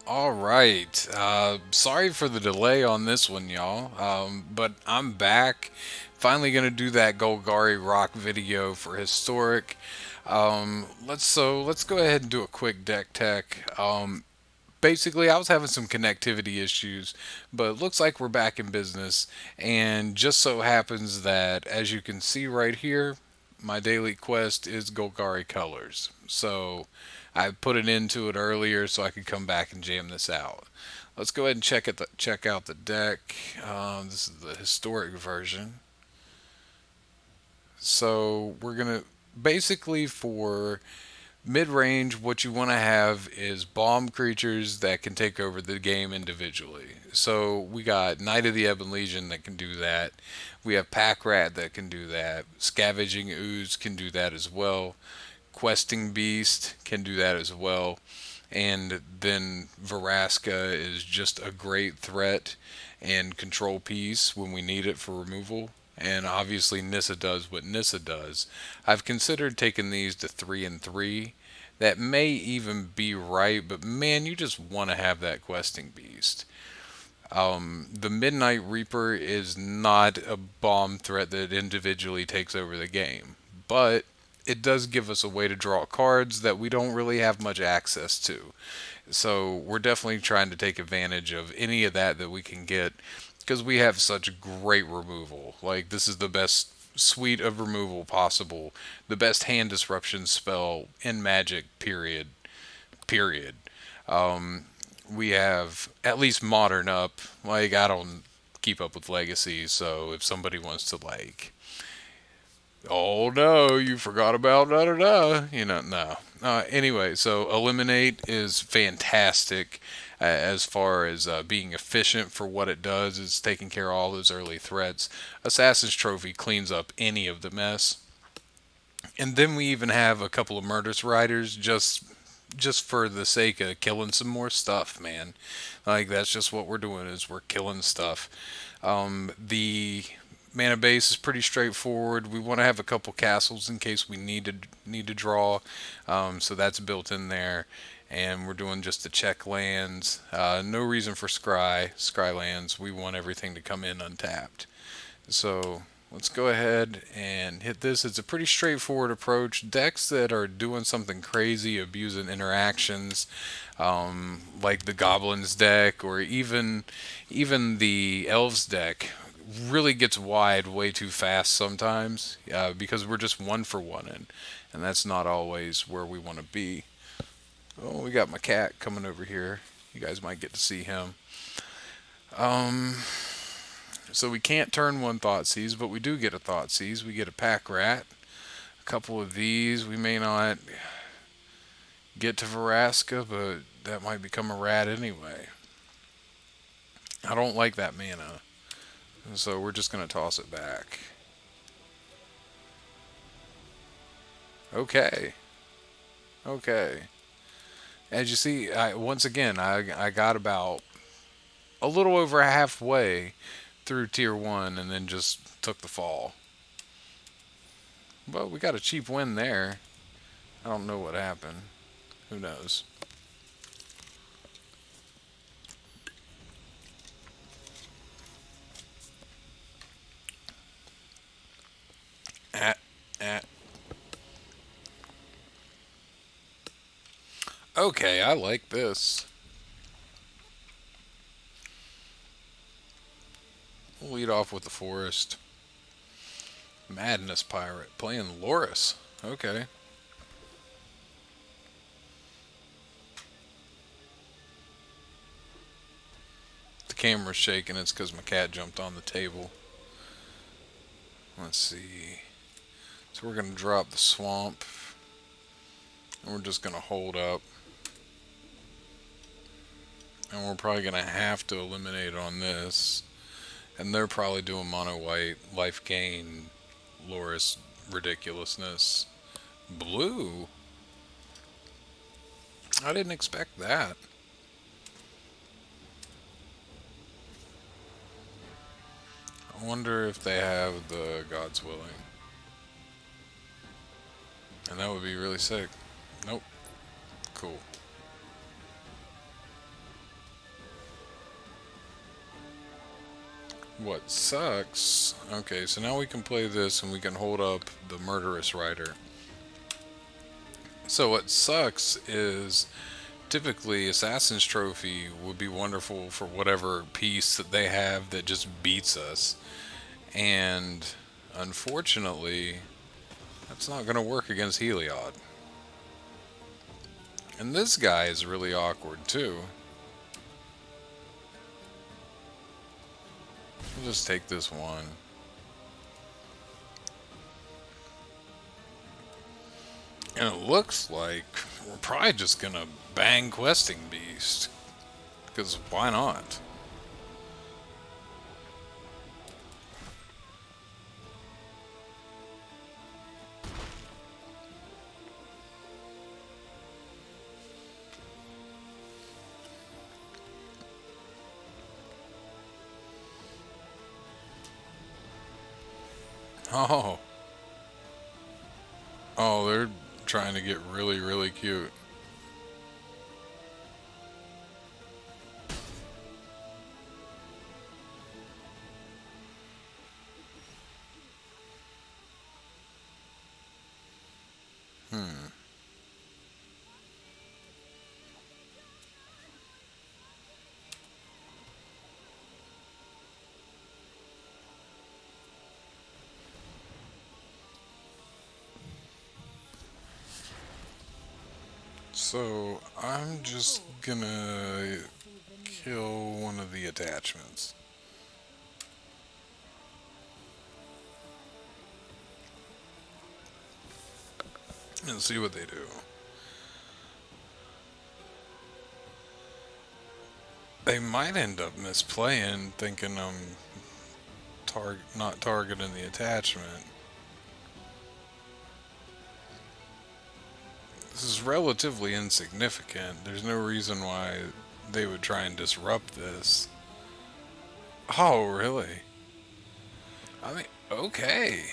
All right. Sorry for the delay on this one, y'all. But I'm back. Finally gonna do that Golgari rock video for historic. Let's go ahead and do a quick deck tech. Basically, I was having some connectivity issues, but it looks like we're back in business. And just so happens that, as you can see right here, my daily quest is Golgari Colors. So I put it into it earlier so I could come back and jam this out. Let's go ahead and check out the deck. This is the historic version. So we're gonna basically for mid range, what you want to have is bomb creatures that can take over the game individually. So we got Knight of the Ebon Legion that can do that. We have Pack Rat that can do that. Scavenging Ooze can do that as well. Questing Beast can do that as well. And then Veraska is just a great threat and control piece when we need it for removal. And obviously Nissa does what Nissa does. I've considered taking these to 3 and 3. That may even be right, but man, you just want to have that questing beast. The Midnight Reaper is not a bomb threat that individually takes over the game, but it does give us a way to draw cards that we don't really have much access to. So we're definitely trying to take advantage of any of that we can get because we have such great removal. Like, this is the best suite of removal possible, the best hand disruption spell in Magic, period. Period. Um, we have at least modern up. Like, I don't keep up with Legacy, so if somebody wants to, like, oh no, you forgot about da da da. No. Anyway, so Eliminate is fantastic as far as being efficient for what it does. It's taking care of all those early threats. Assassin's Trophy cleans up any of the mess. And then we even have a couple of Murderous Riders just for the sake of killing some more stuff, man. Like, that's just what we're doing is we're killing stuff. The mana base is pretty straightforward. We want to have a couple castles in case we need to draw, so that's built in there. And we're doing just the check lands. No reason for scry lands. We want everything to come in untapped. So let's go ahead and hit this. It's a pretty straightforward approach. Decks that are doing something crazy, abusing interactions, like the Goblins deck or even the Elves deck, really gets wide way too fast sometimes because we're just one for one in, and that's not always where we want to be. Oh, we got my cat coming over here. You guys might get to see him. Um, so we can't turn one Thoughtseize, but we do get a Thoughtseize. We get a Pack Rat. A couple of these. We may not get to Veraska, but that might become a rat anyway. I don't like that mana, so we're just going to toss it back. Okay. Okay. As you see, once again, I got about a little over halfway through tier 1 and then just took the fall. But we got a cheap win there. I don't know what happened. Who knows? At, at. Okay, I like this. We'll lead off with the forest. Madness Pirate playing Loris. Okay. The camera's shaking. It's because my cat jumped on the table. Let's see. So we're going to drop the swamp. And we're just going to hold up. And we're probably going to have to eliminate on this. And they're probably doing mono white, life gain, Loris ridiculousness. Blue? I didn't expect that. I wonder if they have the God's Willing. And that would be really sick. Nope. Cool. What sucks... Okay, so now we can play this and we can hold up the Murderous Rider. So what sucks is typically Assassin's Trophy would be wonderful for whatever piece that they have that just beats us. And unfortunately, that's not going to work against Heliod. And this guy is really awkward too. We'll just take this one. And it looks like we're probably just going to bang Questing Beast. Because why not? Oh. Oh, they're trying to get really, really cute. Hmm. So, I'm just gonna kill one of the attachments. And see what they do. They might end up misplaying, thinking I'm not targeting the attachment. This is relatively insignificant. There's no reason why they would try and disrupt this. Oh, really? I mean, okay.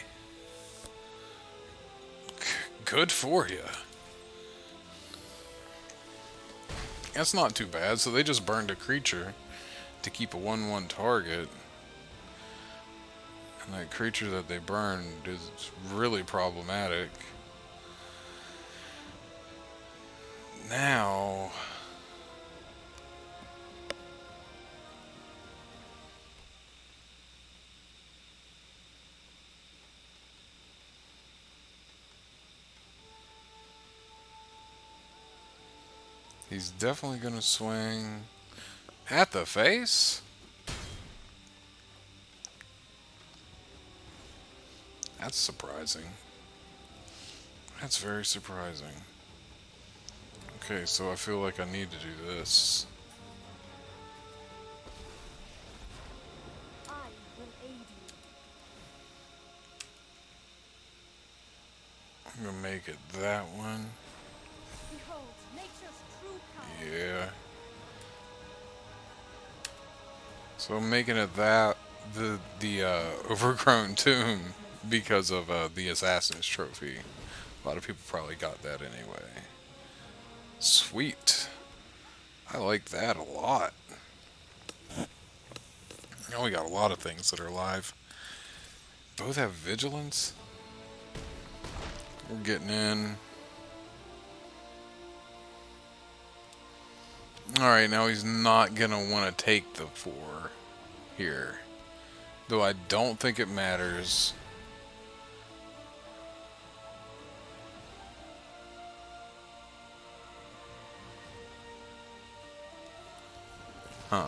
Good for you. That's not too bad. So they just burned a creature to keep a 1/1 target. And that creature that they burned is really problematic. Now... he's definitely going to swing at the face. That's surprising. That's very surprising. Okay, so I feel like I need to do this. I'm going to make it that one. Yeah. So I'm making it that the overgrown tomb because of the Assassin's Trophy. A lot of people probably got that anyway. Sweet. I like that a lot. Now we got a lot of things that are alive. Both have vigilance. We're getting in. Alright, now he's not gonna want to take the 4 here. Though I don't think it matters. Huh.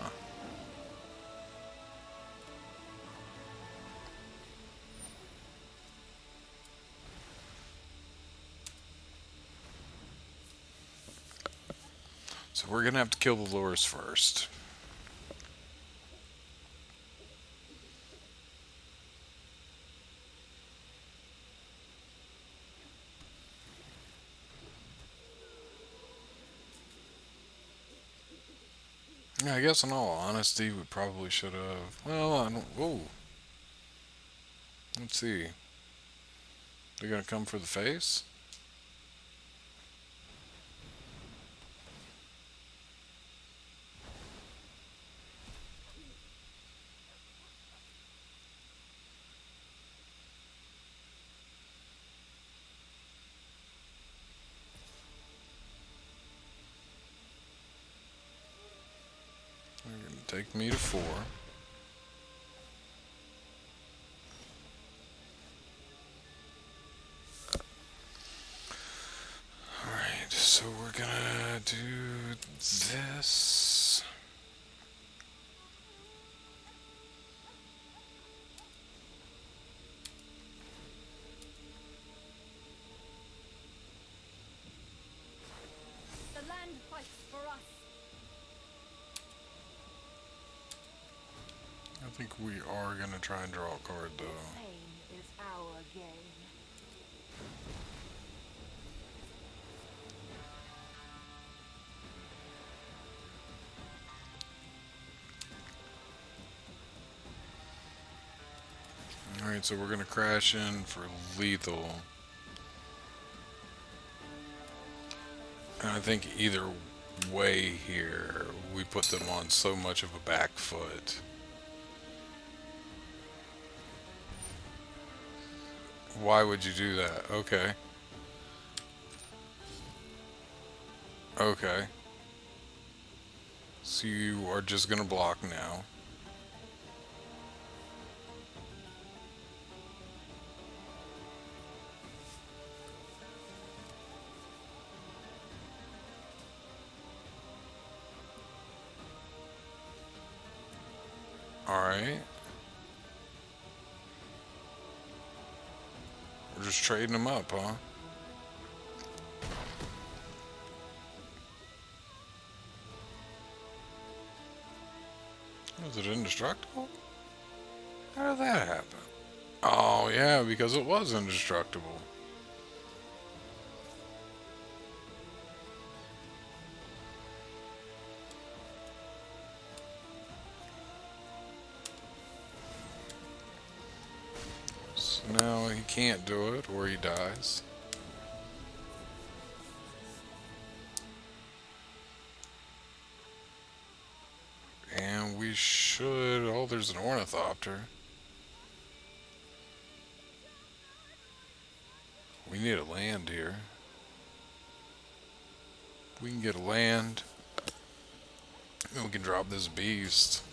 So we're gonna have to kill the lures first. Yeah, I guess in all honesty, we probably should have. Well, I don't. Whoa. Let's see. They're gonna come for the face? take me to 4. Alright, so we're gonna do this. The land fights for us. I think we are gonna try and draw a card though. Pain is our gain. Alright, so we're gonna crash in for lethal. And I think either way here, we put them on so much of a back foot. Why would you do that? Okay. Okay. So you are just gonna block now. Alright. We're just trading them up, huh? Was it indestructible? How did that happen? Oh, yeah, because it was indestructible. So now he can't do it, or he dies. And we should... Oh, there's an ornithopter. We need a land here. We can get a land. And we can drop this beast.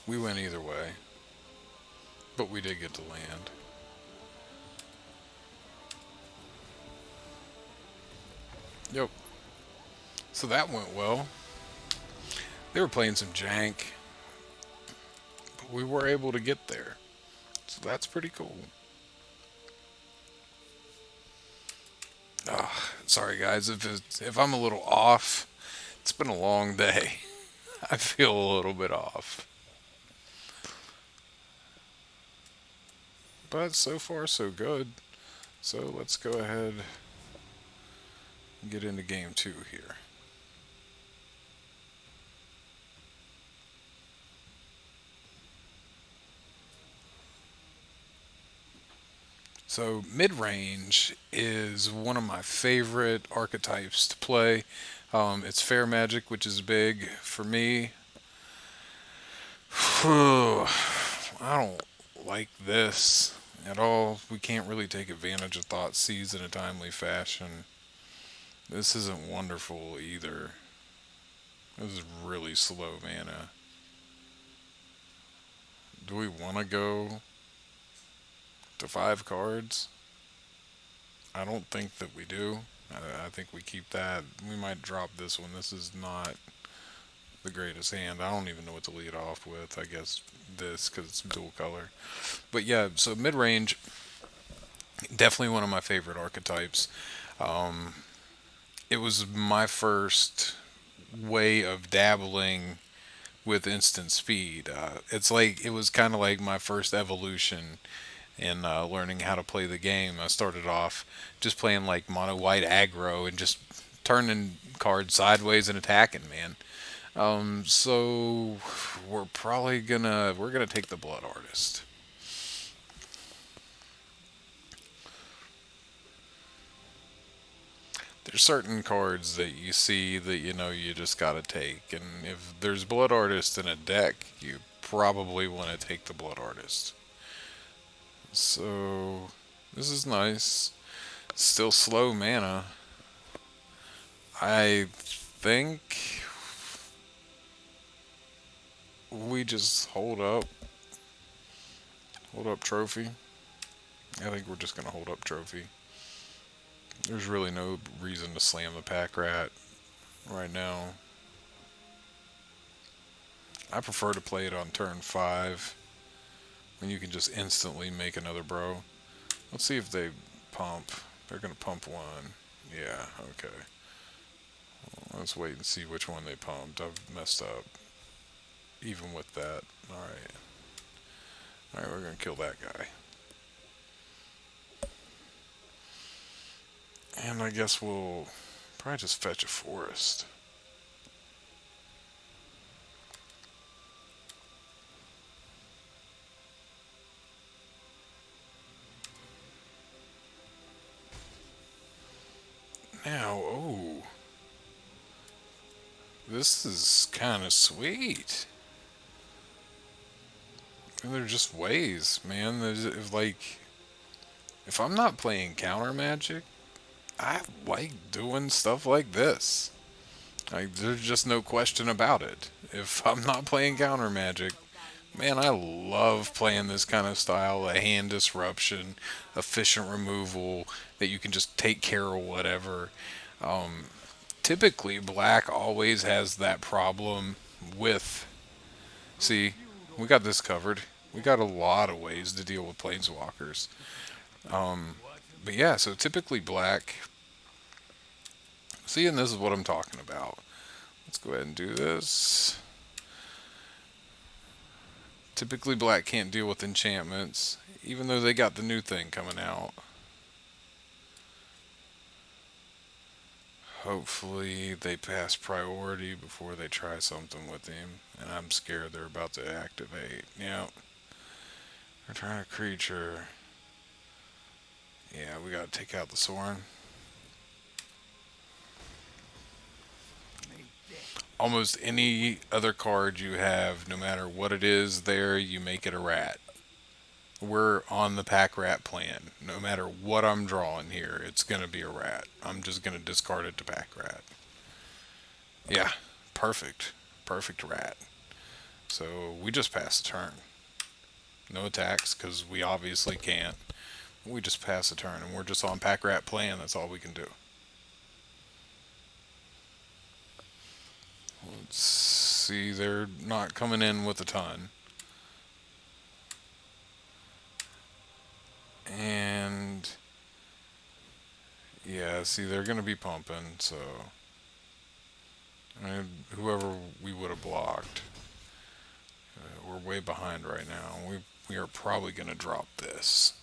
We went either way. But we did get the land. Yep. So that went well. They were playing some jank. But we were able to get there. So that's pretty cool. Sorry guys, if I'm a little off, it's been a long day. I feel a little bit off. But so far so good. So let's go ahead and get into game 2 here. So Midrange is one of my favorite archetypes to play. It's fair magic, which is big for me. I don't like this at all. We can't really take advantage of Thought Seize in a timely fashion. This isn't wonderful either. This is really slow mana. Do we want to go to 5 cards? I don't think that we do. I think we keep that. We might drop this one. This is not the greatest hand. I don't even know what to lead off with. I guess this, because it's dual color. But yeah, so mid-range, definitely one of my favorite archetypes. It was my first way of dabbling with instant speed. It's like, it was kind of like my first evolution in learning how to play the game. I started off just playing like mono white aggro and just turning cards sideways and attacking, man. So we're gonna take the Blood Artist. There's certain cards that you see that you know you just gotta take, and if there's Blood Artist in a deck, you probably want to take the Blood Artist. So this is nice. Still slow mana. I think we just hold up trophy. I think we're just gonna hold up trophy. There's really no reason to slam the pack rat right now. I prefer to play it on turn 5 when you can just instantly make another bro. Let's see if they pump. They're gonna pump one. Yeah, okay. Let's wait and see which one they pumped. I've messed up even with that. Alright. Alright, we're gonna kill that guy. And I guess we'll probably just fetch a forest. Now, oh, this is kind of sweet. And they're just ways, man. If I'm not playing counter magic, I like doing stuff like this. Like, there's just no question about it. If I'm not playing counter magic, man, I love playing this kind of style, a hand disruption, efficient removal that you can just take care of whatever. Um, Typically, black always has that problem with. See, we got this covered. We got a lot of ways to deal with planeswalkers. But yeah, so typically black. See, and this is what I'm talking about. Let's go ahead and do this. Typically, black can't deal with enchantments, even though they got the new thing coming out. Hopefully, they pass priority before they try something with him, and I'm scared they're about to activate. Yep. They're trying a creature. Yeah, we gotta take out the Sorin. Almost any other card you have, no matter what it is there, you make it a rat. We're on the pack rat plan. No matter what I'm drawing here, it's gonna be a rat. I'm just gonna discard it to pack rat. Yeah, perfect. Perfect rat. So we just pass the turn. No attacks, because we obviously can't. We just pass the turn, and we're just on pack rat plan. That's all we can do. Let's see, they're not coming in with a ton. And yeah, see, they're going to be pumping, so I mean, whoever we would have blocked, we're way behind right now. We are probably going to drop this.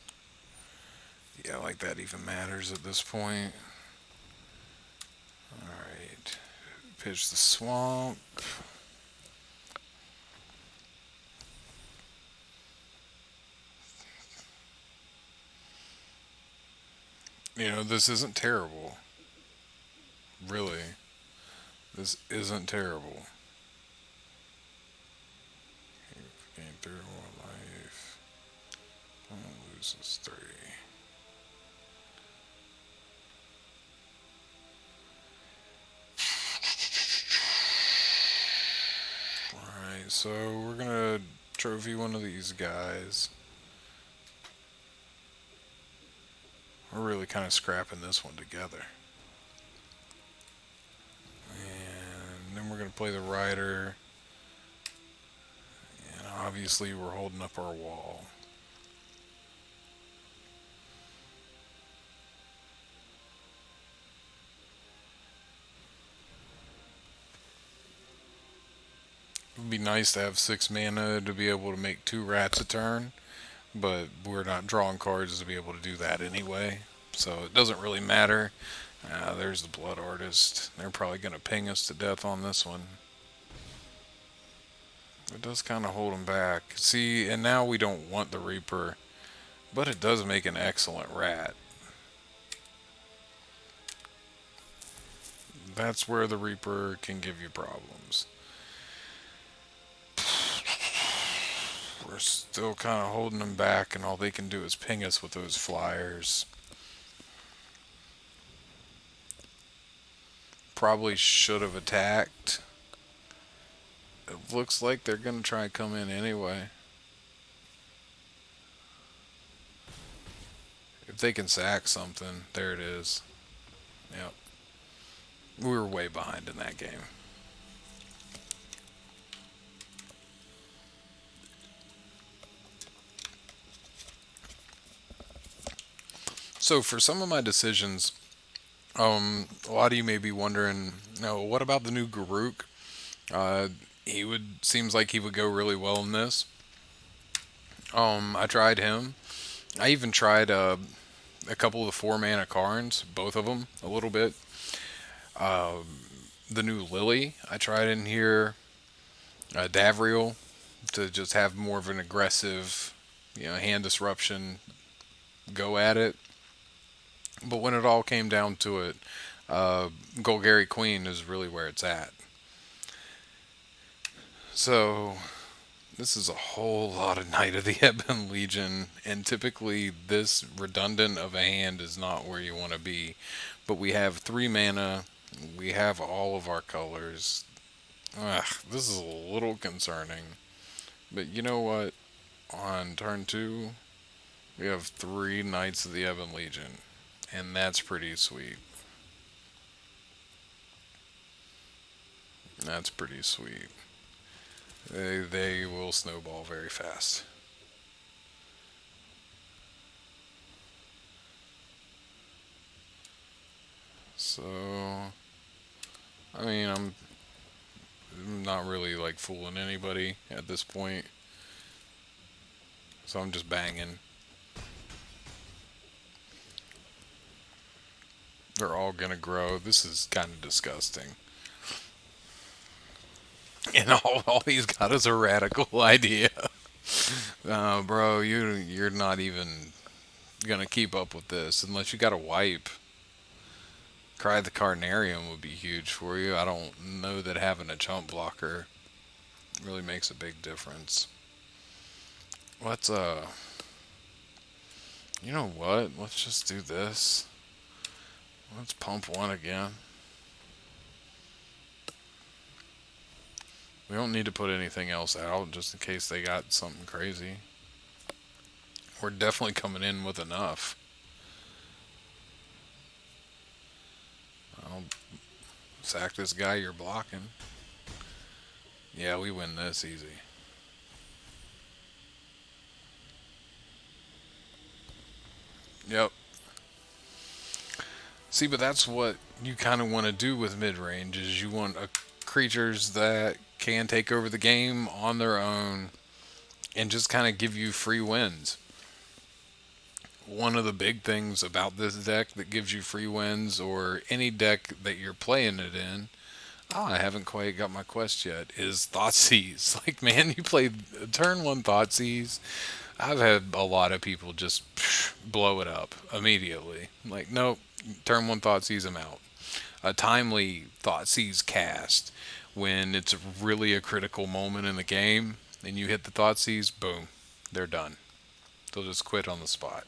Yeah, like that even matters at this point. All right, pitch the swamp. This isn't terrible. Really, this isn't terrible. Gain 3 more life. Loses 3. Alright, so we're gonna trophy one of these guys. We're really kind of scrapping this one together. And then we're gonna play the rider. And obviously we're holding up our wall. It would be nice to have 6 mana to be able to make 2 rats a turn, but we're not drawing cards to be able to do that anyway, so it doesn't really matter. There's the Blood Artist. They're probably going to ping us to death on this one. It does kind of hold them back. See, and now we don't want the Reaper, but it does make an excellent rat. That's where the Reaper can give you problems. We're still kind of holding them back, and all they can do is ping us with those flyers. probably should have attacked. It looks like they're gonna try and come in anyway. If they can sack something, there it is. Yep. We were way behind in that game. So for some of my decisions, a lot of you may be wondering, what about the new Garuk? Uh, he would seems like he would go really well in this. I tried him. I even tried a couple of the 4 mana Karns, both of them a little bit. The new Lily I tried in here. Davriel to just have more of an aggressive, hand disruption go at it. But when it all came down to it, Golgari Queen is really where it's at. So this is a whole lot of Knight of the Ebon Legion, and typically this redundant of a hand is not where you want to be. But we have 3 mana, we have all of our colors. Ugh, this is a little concerning. But you know what? On turn 2, we have 3 Knights of the Ebon Legion, and that's pretty sweet. That's pretty sweet. They will snowball very fast. So, I mean, I'm not really like fooling anybody at this point. So I'm just banging. They're all gonna grow. This is kind of disgusting. And all he's got is a radical idea. Bro, you're not even gonna keep up with this unless you got a wipe. Cry the Carnarium would be huge for you. I don't know that having a chump blocker really makes a big difference. Let's you know what? Let's just do this. Let's pump one again. We don't need to put anything else out just in case they got something crazy. We're definitely coming in with enough. I'll sack this guy you're blocking. Yeah, we win this easy. Yep. See, but that's what you kind of want to do with mid-range is you want creatures that can take over the game on their own and just kind of give you free wins. One of the big things about this deck that gives you free wins, or any deck that you're playing it in, I haven't quite got my quest yet, is Thoughtseize. Like, man, you played turn 1 Thoughtseize. I've had a lot of people just blow it up immediately. Like, nope, turn 1 Thoughtseize, I'm out. A timely Thoughtseize cast when it's really a critical moment in the game and you hit the Thoughtseize, boom, they're done. They'll just quit on the spot.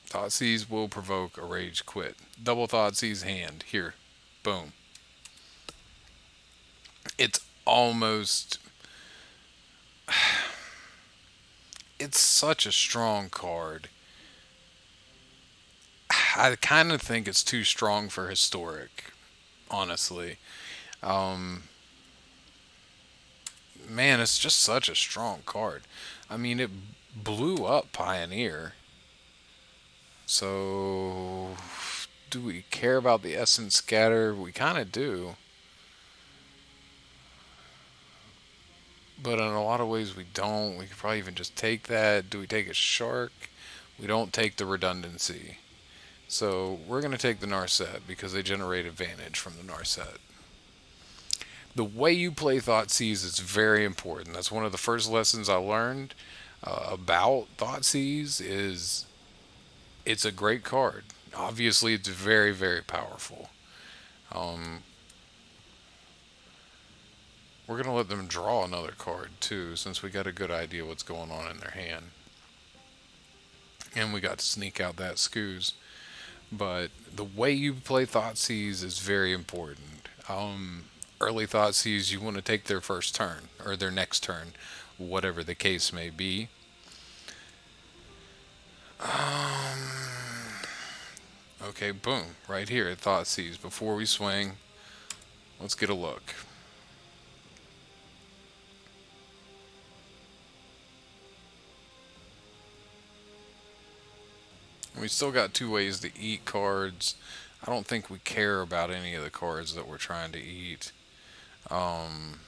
Thoughtseize will provoke a rage quit. Double Thoughtseize hand. Here. Boom. It's almost. It's such a strong card. I kind of think it's too strong for historic, honestly. Um, man, it's just such a strong card. I mean, it blew up Pioneer. So, do we care about the Essence Scatter? We kind of do. But in a lot of ways, we don't. We could probably even just take that. Do we take a Shark? We don't take the redundancy. So, we're going to take the Narset because they generate advantage from the Narset. The way you play Thoughtseize is very important. That's one of the first lessons I learned about Thoughtseize is it's a great card. Obviously, it's very, very powerful. Um, we're going to let them draw another card, too, since we got a good idea what's going on in their hand. And we got to sneak out that Scooze. But the way you play Thoughtseize is very important. Early Thoughtseize, you want to take their first turn or their next turn, whatever the case may be. Okay, boom, right here at Thoughtseize. Before we swing, let's get a look. We still got two ways to eat cards. I don't think we care about any of the cards that we're trying to eat. Um,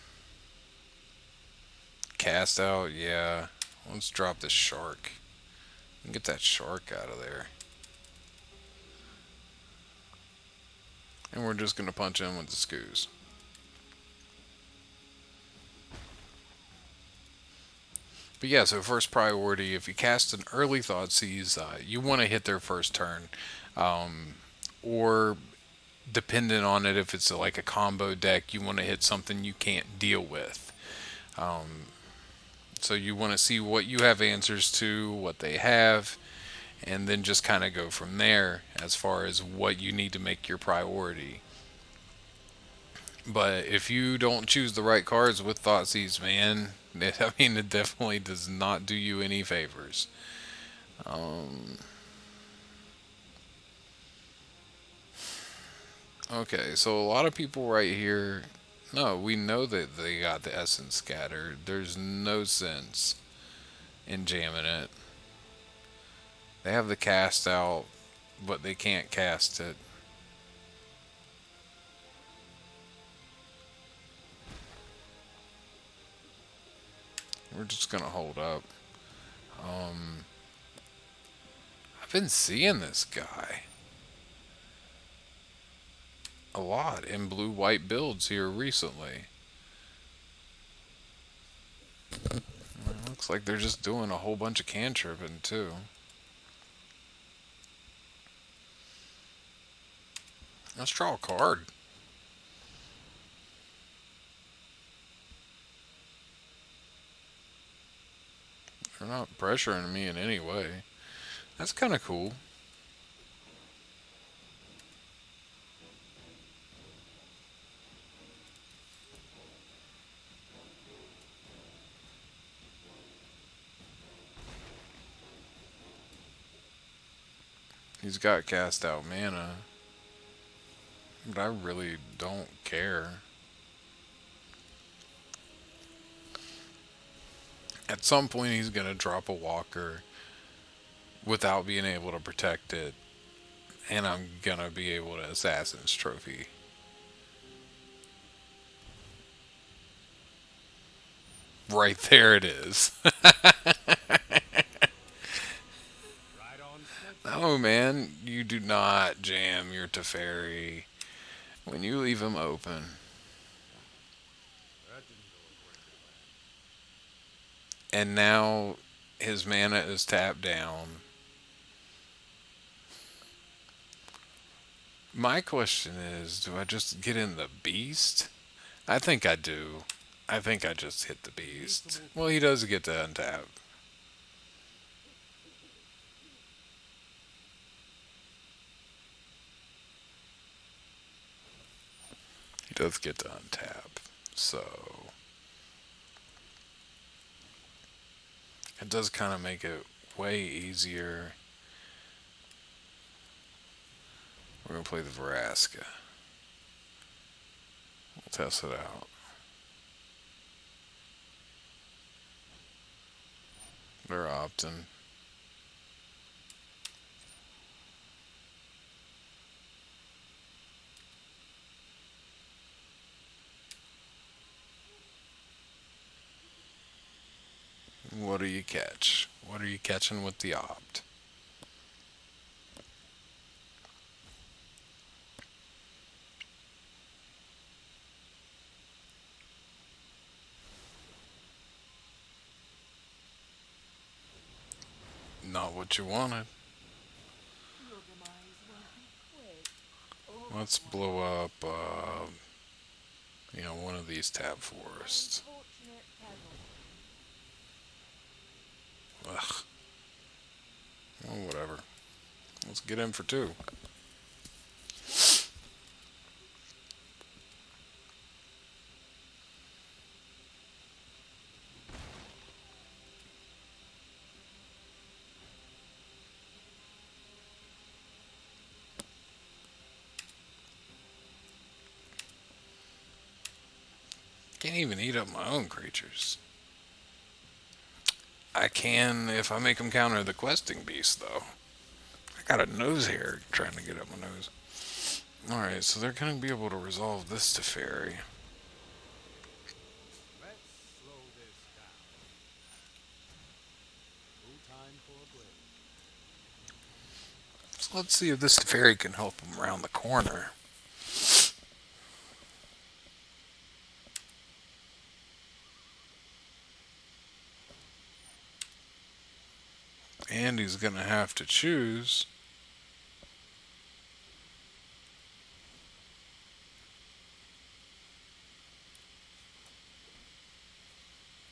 Cast out, yeah. Let's drop this shark and get that shark out of there. And we're just gonna punch in with the scoos. But yeah, so first priority, if you cast an early Thoughtseize, you want to hit their first turn. Um, or dependent on it, if it's like a combo deck, you want to hit something you can't deal with. So you want to see what you have answers to, what they have, and then just kind of go from there as far as what you need to make your priority. But if you don't choose the right cards with Thoughtseize, man, I mean, it definitely does not do you any favors. Um, okay, so a lot of people right here, no, we know that they got the essence scattered. There's no sense in jamming it. They have the cast out, but they can't cast it. We're just gonna hold up. Um, I've been seeing this guy a lot in blue white builds here recently. Looks like they're just doing a whole bunch of cantripping too. Let's draw a card. They're not pressuring me in any way. That's kind of cool. He's got cast out mana, but I really don't care. At some point, he's gonna drop a walker without being able to protect it, and I'm gonna be able to Assassin's Trophy. Right there it is. No, man, you do not jam your Teferi when you leave him open. And now his mana is tapped down. My question is, do I just get in the beast? I think I do. I think I just hit the beast. Well, he does get to untap. He does get to untap. So it does kind of make it way easier. We're going to play the Veraska. We'll test it out. They're opting. What do you catch? What are you catching with the opt? Not what you wanted. Your demise will be quick. Oh, Let's blow up, one of these tab forests. unfortunate peasant. Ugh. Well, whatever. Let's get in for two. can't even eat up my own creatures. I can if I make them counter the questing beast, though. I got a nose hair trying to get up my nose. Alright, so they're going to be able to resolve this to fairy. Let's slow this down. No time for a break. So let's see if this fairy can help them around the corner. And he's going to have to choose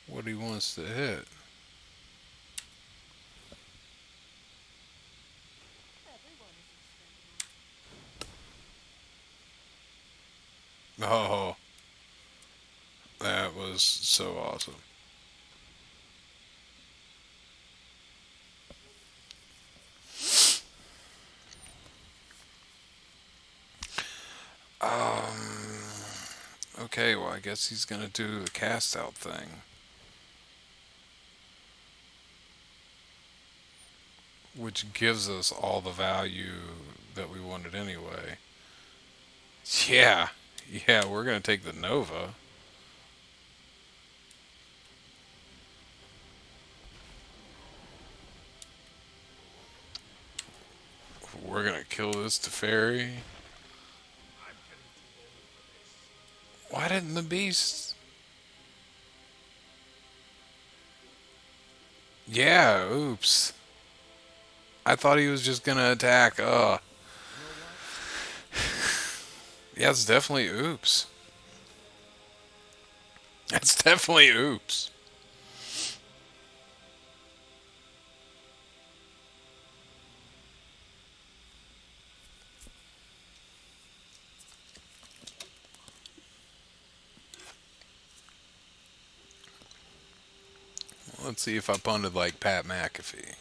what he wants to hit. Everyone is expendable. Oh, that was so awesome. Um, okay, well, I guess he's going to do the cast out thing, which gives us all the value that we wanted anyway. Yeah, yeah, we're going to take the Nova. We're going to kill this Teferi. I'm getting too old for this. Why didn't the beast? Yeah, oops. I thought he was just going to attack. You know what? Yeah, it's definitely oops. That's definitely oops. Let's see if I punted like Pat McAfee.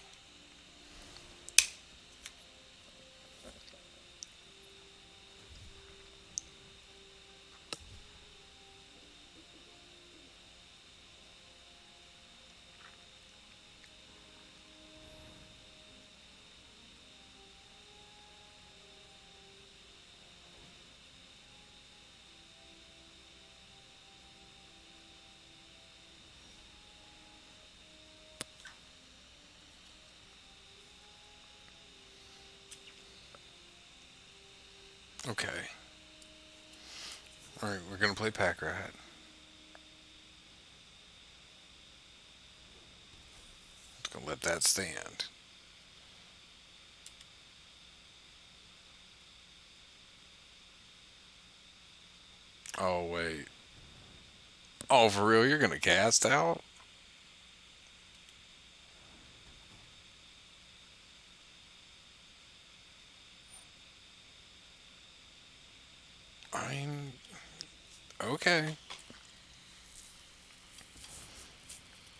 Okay. Alright, we're gonna play Pack Rat. Just gonna let that stand. Oh, wait. Oh, for real? You're gonna cast out? I mean, okay.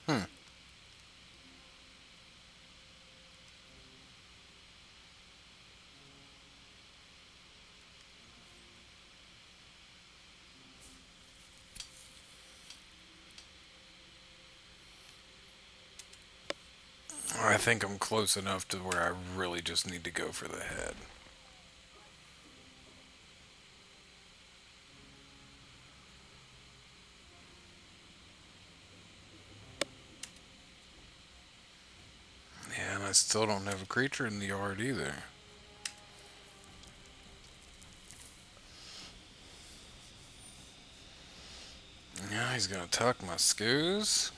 Hmm. I think I'm close enough to where I really just need to go for the head. Yeah, and I still don't have a creature in the yard either. Yeah, he's gonna tuck my scoos.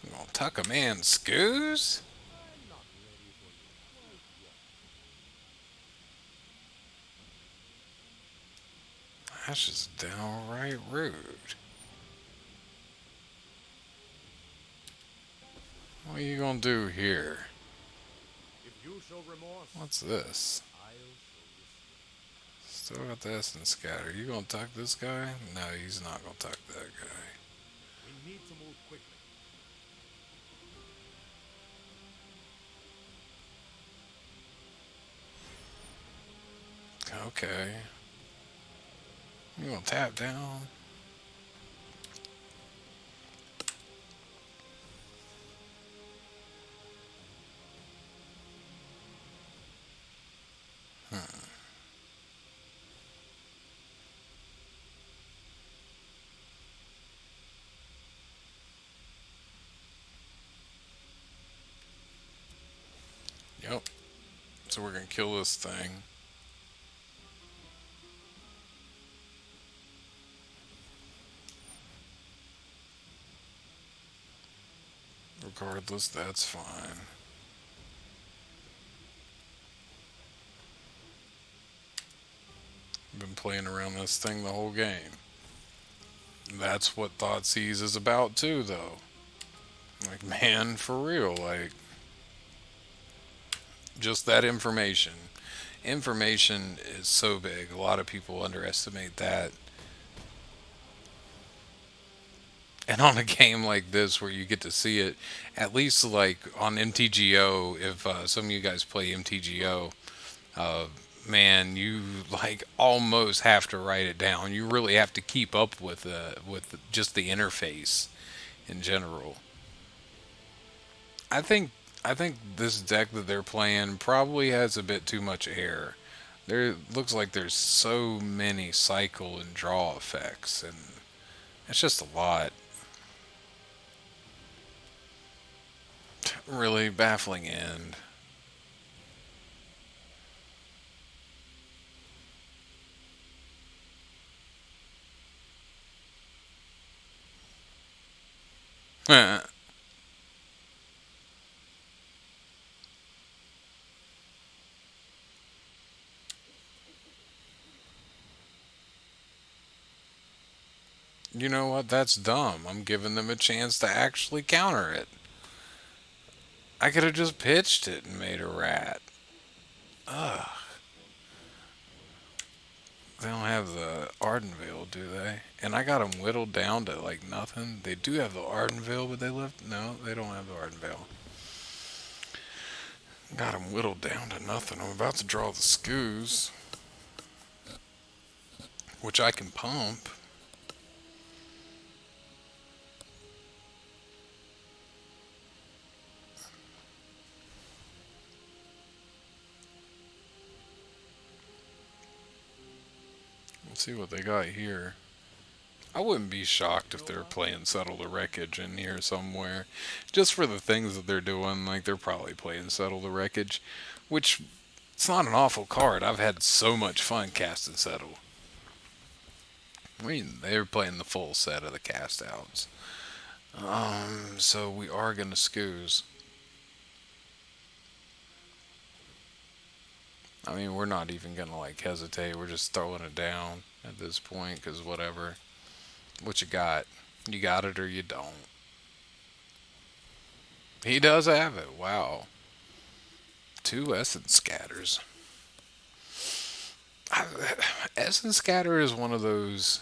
I'm gonna tuck a man's scoos? I'm not ready for you quite yet. That's just downright rude. What are you gonna do here? If you show remorse, What's this? I'll show restraint. Still got this and scatter. You gonna tuck this guy? No, he's not gonna tuck that guy. We need to move quickly. Okay. You gonna tap down? Yep. So we're gonna kill this thing. Regardless, that's fine. Been playing around this thing the whole game. That's what Thoughtseize is about too, though. Like, man, for real, like, just that information. Information is so big. A lot of people underestimate that. And on a game like this, where you get to see it, at least like on MTGO, if some of you guys play MTGO, uh, man, you like almost have to write it down. You really have to keep up with just the interface in general. I think I think this deck that they're playing probably has a bit too much air. There looks like there's so many cycle and draw effects, and it's just a lot. Really baffling end. You know what? That's dumb. I'm giving them a chance to actually counter it. I could have just pitched it and made a rat. Ugh. They don't have the Ardenvale, do they? And I got them whittled down to like nothing. They do have the Ardenvale, but they left. No, they don't have the Ardenvale. Got them whittled down to nothing. I'm about to draw the Scoos, which I can pump. Let's see what they got here. I wouldn't be shocked if they're playing Settle the Wreckage in here somewhere. Just for the things that they're doing, like they're probably playing Settle the Wreckage, which it's not an awful card. I've had so much fun casting Settle. I mean, they're playing the full set of the cast outs. So we are gonna scoos. I mean, we're not even gonna like hesitate. We're just throwing it down at this point, cause whatever. What you got? You got it or you don't. He does have it. Wow. Two Essence Scatters. I, Essence Scatter is one of those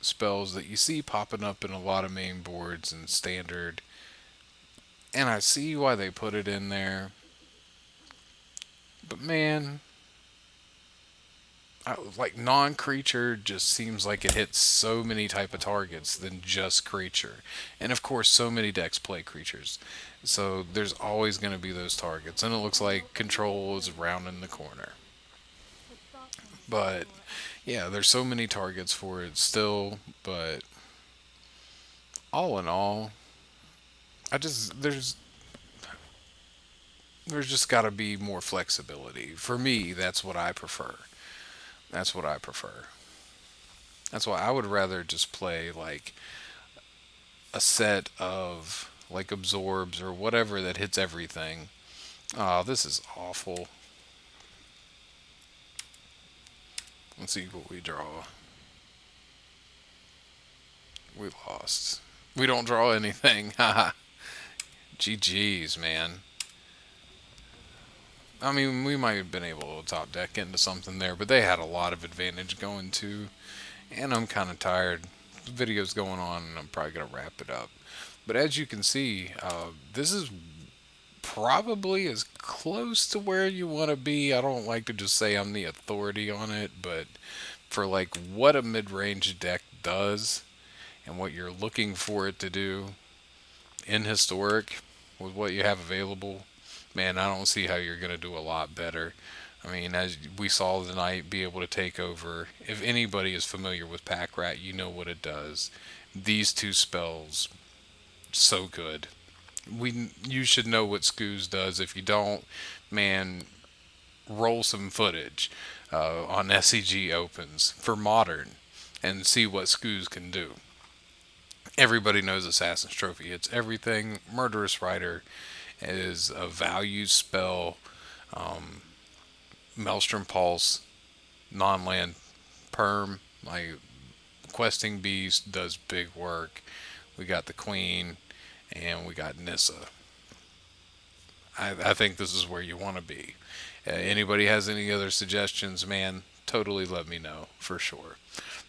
spells that you see popping up in a lot of main boards and standard, and I see why they put it in there. But man, like non-creature just seems like it hits so many type of targets than just creature, and of course, so many decks play creatures, so there's always going to be those targets, and it looks like control is rounding the corner. The thought process But for yeah, there's so many targets for it still, but all in all, I just there's just got to be more flexibility. For me, that's what I prefer. That's what I prefer. That's why I would rather just play like a set of like absorbs or whatever that hits everything. Oh, this is awful. Let's see what we draw. We lost. We don't draw anything. Haha. GG's, man. I mean, we might have been able to top deck into something there, but they had a lot of advantage going too. And I'm kind of tired. The video's going on, and I'm probably gonna wrap it up. But as you can see, this is probably as close to where you want to be. I don't like to just say I'm the authority on it, but for like what a mid-range deck does and what you're looking for it to do in historic with what you have available, man, I don't see how you're gonna do a lot better. I mean, as we saw tonight, be able to take over. If anybody is familiar with Pack Rat, you know what it does. These two spells, so good. You should know what Scooz does. If you don't, man, roll some footage on SEG Opens for Modern and see what Scooz can do. Everybody knows Assassin's Trophy. It's everything. Murderous Rider is a value spell. Um, Maelstrom Pulse, non-land perm, like Questing Beast does big work. We got the Queen, and we got Nissa. I think this is where you want to be. Anybody has any other suggestions, man, totally let me know for sure.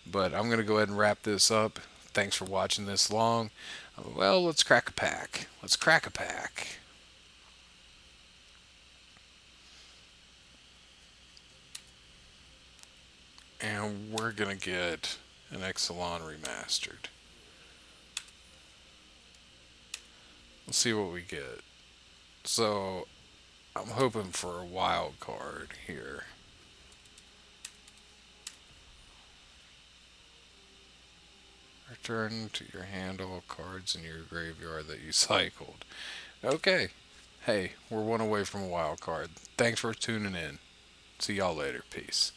But I'm going to go ahead and wrap this up. Thanks for watching this long. Well, let's crack a pack. Let's crack a pack. And we're going to get an Exelon remastered. Let's see what we get. So, I'm hoping for a wild card here. Return to your hand all cards in your graveyard that you cycled. Okay. Hey, we're one away from a wild card. Thanks for tuning in. See y'all later. Peace.